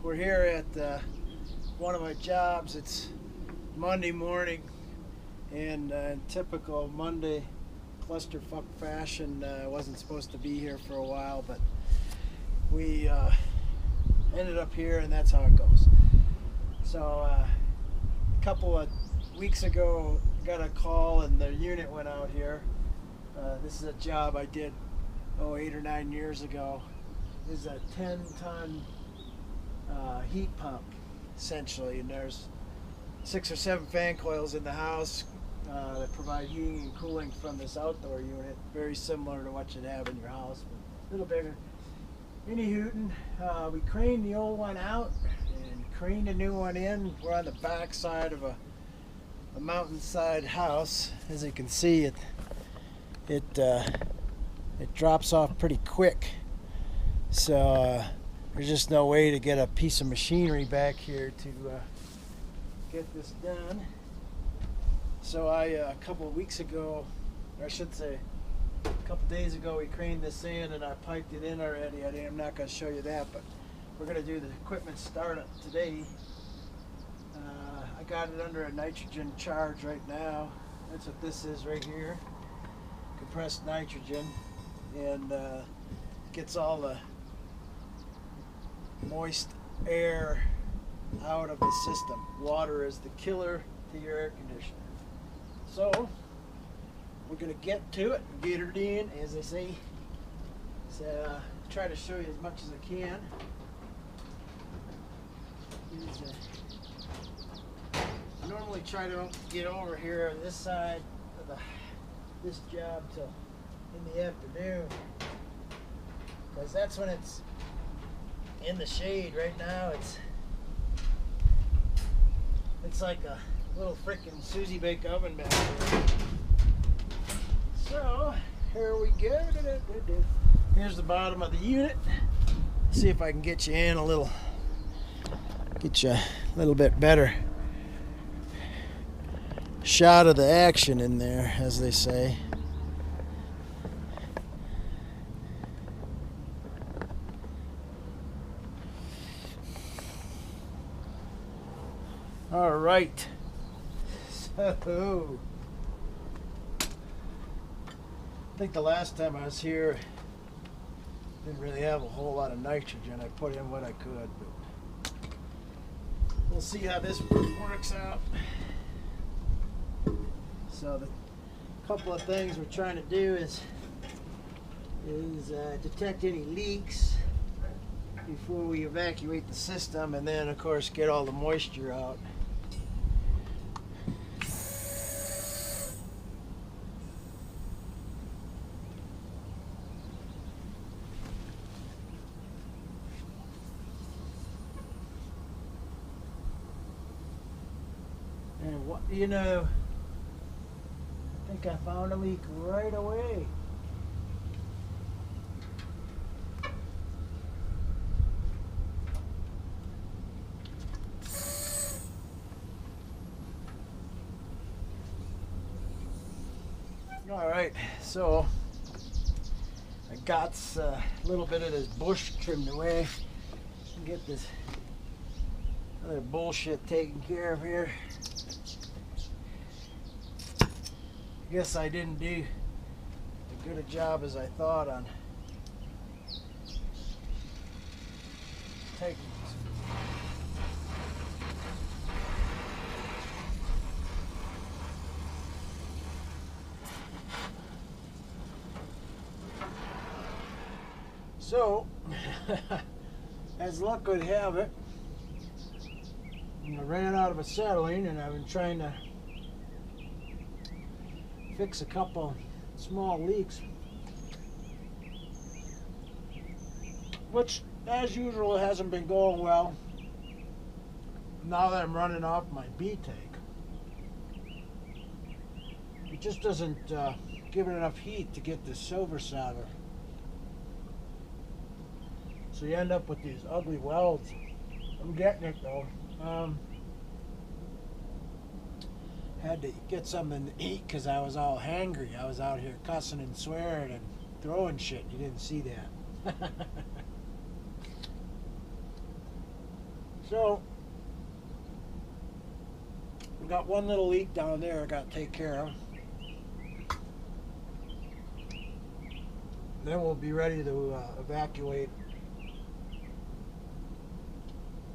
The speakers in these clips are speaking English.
we're here at one of my jobs. It's Monday morning, and in typical Monday clusterfuck fashion, I wasn't supposed to be here for a while, but we ended up here, and that's how it goes. So a couple of weeks ago, I got a call, and the unit went out here. This is a job I did 8 or 9 years ago. This is a 10-ton heat pump, essentially, and there's 6 or 7 fan coils in the house that provide heating and cooling from this outdoor unit, very similar to what you'd have in your house, but a little bigger. Anywho, we craned the old one out and craned a new one in. We're on the back side of a mountainside house. As you can see, it drops off pretty quick, so there's just no way to get a piece of machinery back here to get this done. So a couple of weeks ago, or I should say a couple of days ago, we craned this in and I piped it in already. I'm not going to show you that, but we're going to do the equipment startup today. I got it under a nitrogen charge right now. That's what this is right here. Compressed nitrogen, and gets all the moist air out of the system. Water is the killer to your air conditioner. So we're gonna get to it, get her in, as I say. So try to show you as much as I can. I normally try to get over here on this side of this job till in the afternoon, because that's when it's in the shade. Right now it's like a little frickin' Susie bake oven back there. So here we go. Here's the bottom of the unit. See if I can get you in a little, get you a little bit better shot of the action in there, as they say. All right, so I think the last time I was here, didn't really have a whole lot of nitrogen. I put in what I could, but we'll see how this works out. So the couple of things we're trying to do is detect any leaks before we evacuate the system, and then of course get all the moisture out. And what, I think I found a leak right away. All right, so I got a little bit of this bush trimmed away and get this other bullshit taken care of here. I guess I didn't do as good a job as I thought on taking this. So, as luck would have it, I ran out of acetylene, and I've been trying to fix a couple small leaks, which as usual hasn't been going well now that I'm running off my B tank. It just doesn't give it enough heat to get the silver solder, so you end up with these ugly welds. I'm getting it though. Had to get something to eat because I was all hangry. I was out here cussing and swearing and throwing shit. You didn't see that. So we got one little leak down there I got to take care of. Then we'll be ready to evacuate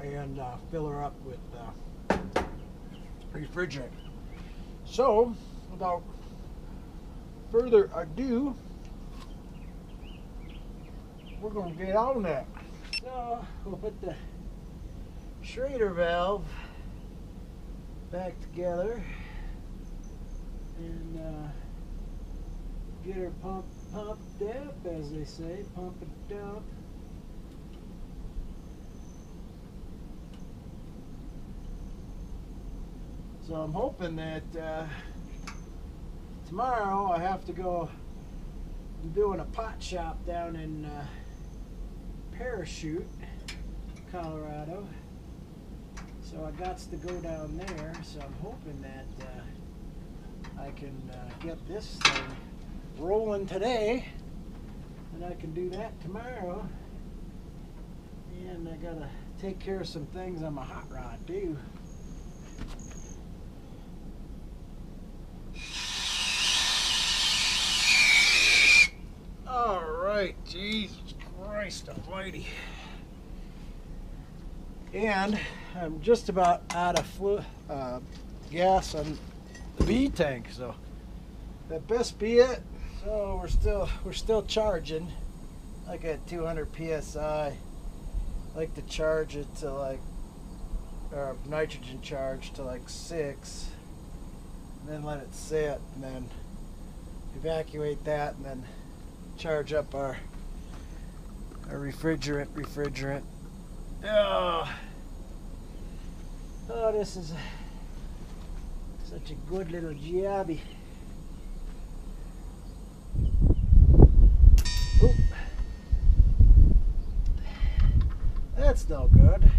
and fill her up with refrigerant. So, without further ado, we're going to get on that. So, we'll put the Schrader valve back together and get her pumped up, as they say, pump it up. So I'm hoping that tomorrow I have to go. I'm doing a pot shop down in Parachute, Colorado. So I got to go down there. So I'm hoping that I can get this thing rolling today, and I can do that tomorrow. And I gotta take care of some things on my hot rod too. All right, Jesus Christ Almighty. And I'm just about out of gas on the B tank, so that best be it. So we're still charging, like at 200 psi. I like to charge it to like, or nitrogen charge to like 6, and then let it sit, and then evacuate that, and then charge up our refrigerant. Oh, this is such a good little jobby. Oop. That's no good.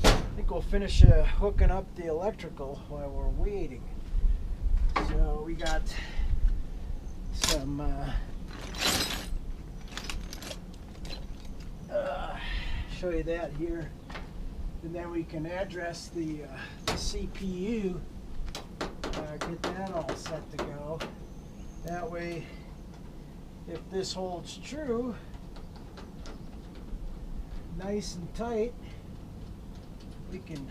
I think we'll finish hooking up the electrical while we're waiting. So we got some show you that here, and then we can address the CPU, get that all set to go. That way, if this holds true nice and tight, we can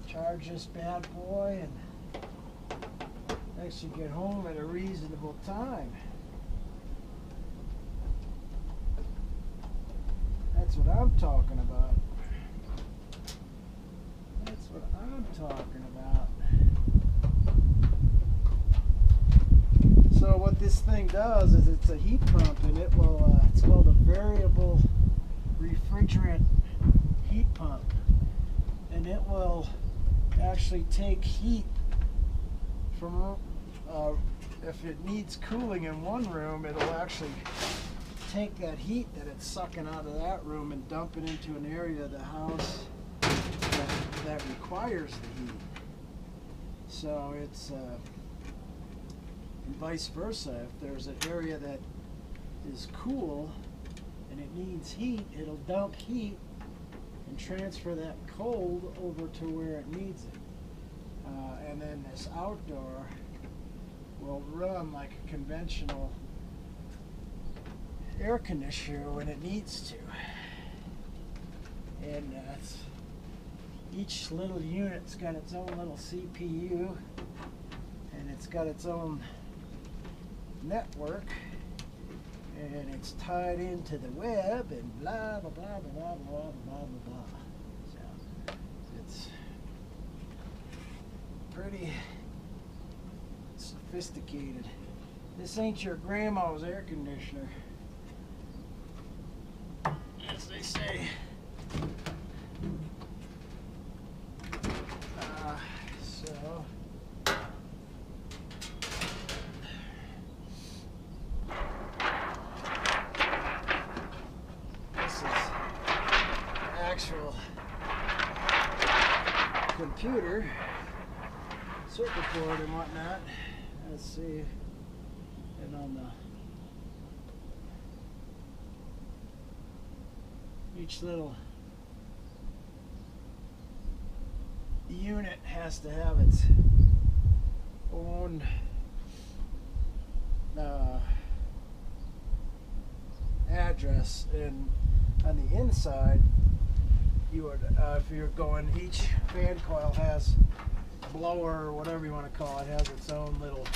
charge this bad boy and actually get home at a reasonable time. That's what I'm talking about. That's what I'm talking about. So what this thing does is it's a heat pump, and it will, it's called a variable refrigerant heat pump. And it will actually take heat from, if it needs cooling in one room, it'll actually take that heat that it's sucking out of that room and dump it into an area of the house that requires the heat. So it's and vice versa. If there's an area that is cool and it needs heat, it'll dump heat and transfer that cold over to where it needs it. And then this outdoor will run like a conventional air conditioner when it needs to. And each little unit's got its own little CPU, and it's got its own network, and it's tied into the web, and blah blah blah blah blah blah blah blah blah. So it's pretty sophisticated. This ain't your grandma's air conditioner, as they say. So this is the actual computer, circuit board and whatnot. Let's see, and on the Each little unit has to have its own address, and on the inside you would, if you're going, each fan coil has a blower or whatever you want to call it, has its own little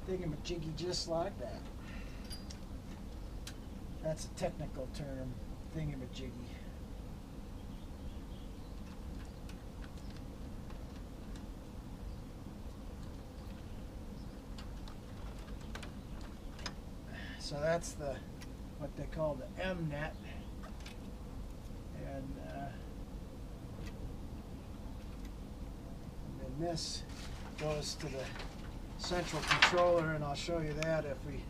thingamajiggy, just like that. That's a technical term, thingamajiggy. So that's what they call the M net, and then this goes to the central controller, and I'll show you that if we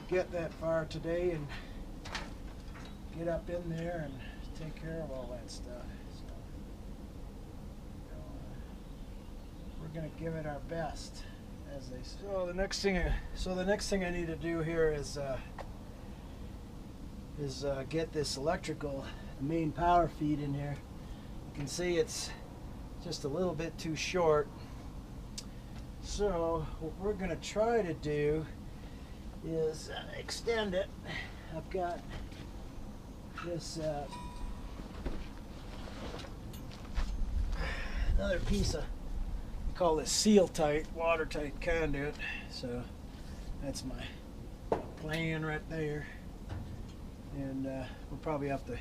get that far today and get up in there and take care of all that stuff. So, we're going to give it our best, as they say. So the next thing I need to do here is get this electrical main power feed in here. You can see it's just a little bit too short. So what we're going to try to do is extend it. I've got this another piece of, we call this seal tight, watertight conduit. So that's my plan right there, and we'll probably have to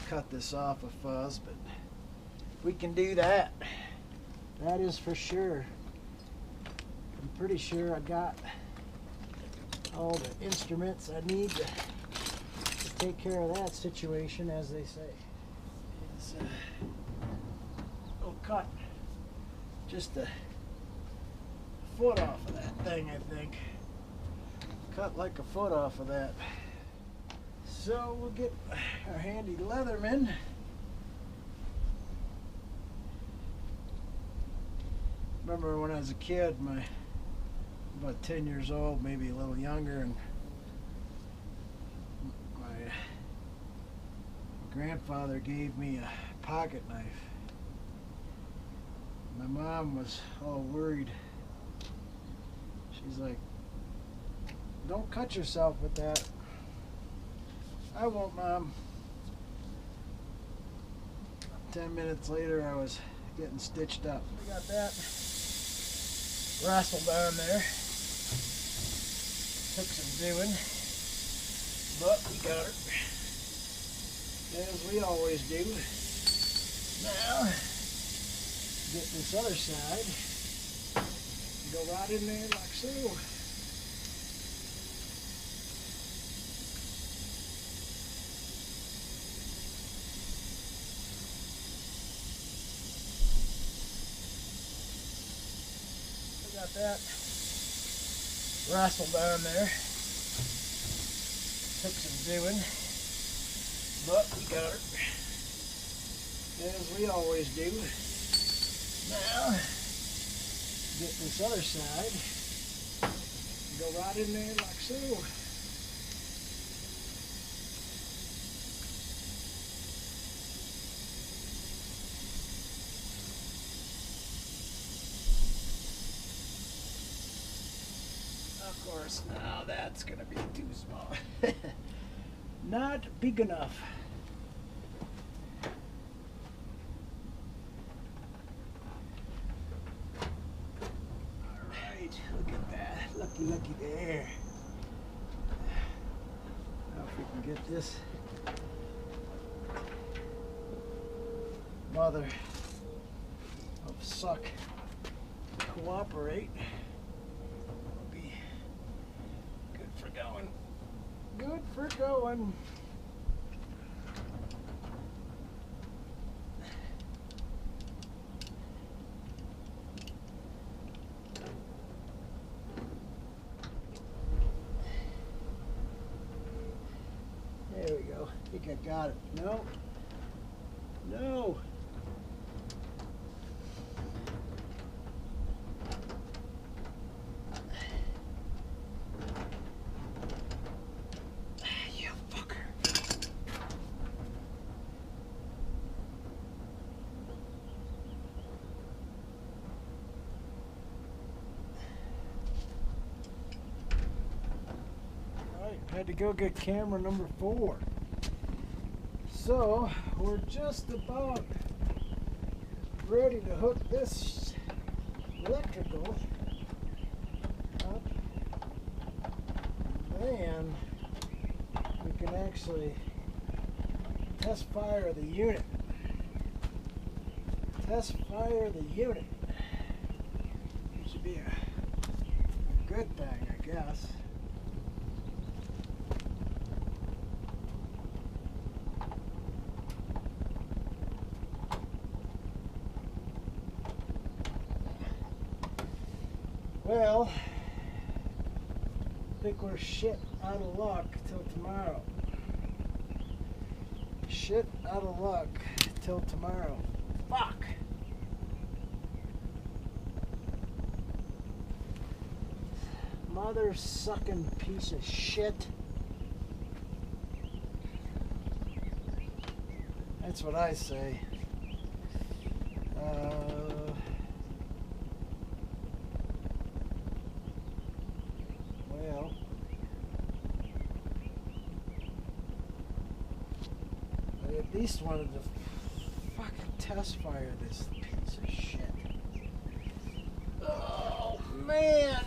cut this off a fuzz, but we can do that. That is for sure. I'm pretty sure I got all the instruments I need to take care of that situation, as they say. We'll cut just a foot off of that thing, I think. Cut like a foot off of that. So we'll get our handy Leatherman. Remember when I was a kid, about 10 years old, maybe a little younger, and my grandfather gave me a pocket knife. My mom was all worried. She's like, "Don't cut yourself with that." "I won't, Mom." 10 minutes later, I was getting stitched up. We got that wrestled down there. Took some doing, but we got her, as we always do. Now, get this other side, go right in there like so. We got that wrestled down there. Took some doing, but we got her, as we always do. Now, get this other side, go right in there like so. Of course, now that's going to be too small. Not big enough. Alright, look at that. Looky there. Now if we can get this mother of suck to cooperate, it'll be good for going. Good for going. There we go. I think I got it. No. No. had to go get camera number 4. So we're just about ready to hook this electrical up. Then we can actually test fire the unit. Test fire the unit. It should be a good thing, I guess. Well, I think we're shit out of luck till tomorrow. Shit out of luck till tomorrow. Fuck! Mother sucking piece of shit. That's what I say. Well, I at least wanted to fucking test fire this piece of shit. Oh man!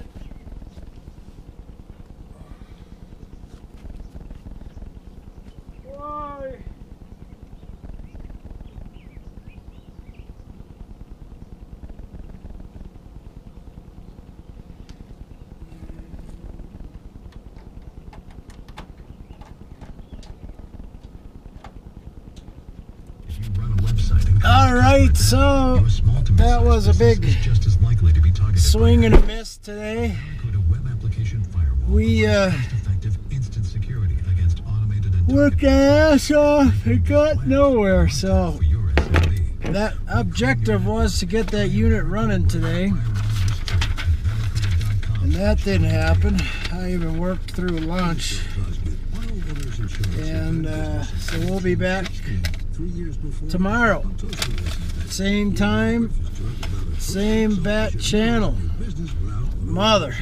Why? All right, so that was a big swing and a miss today. We worked our ass off and got nowhere, so that objective was to get that unit running today, and that didn't happen. I even worked through lunch, and so we'll be back tomorrow, same time, same bat channel. Mother.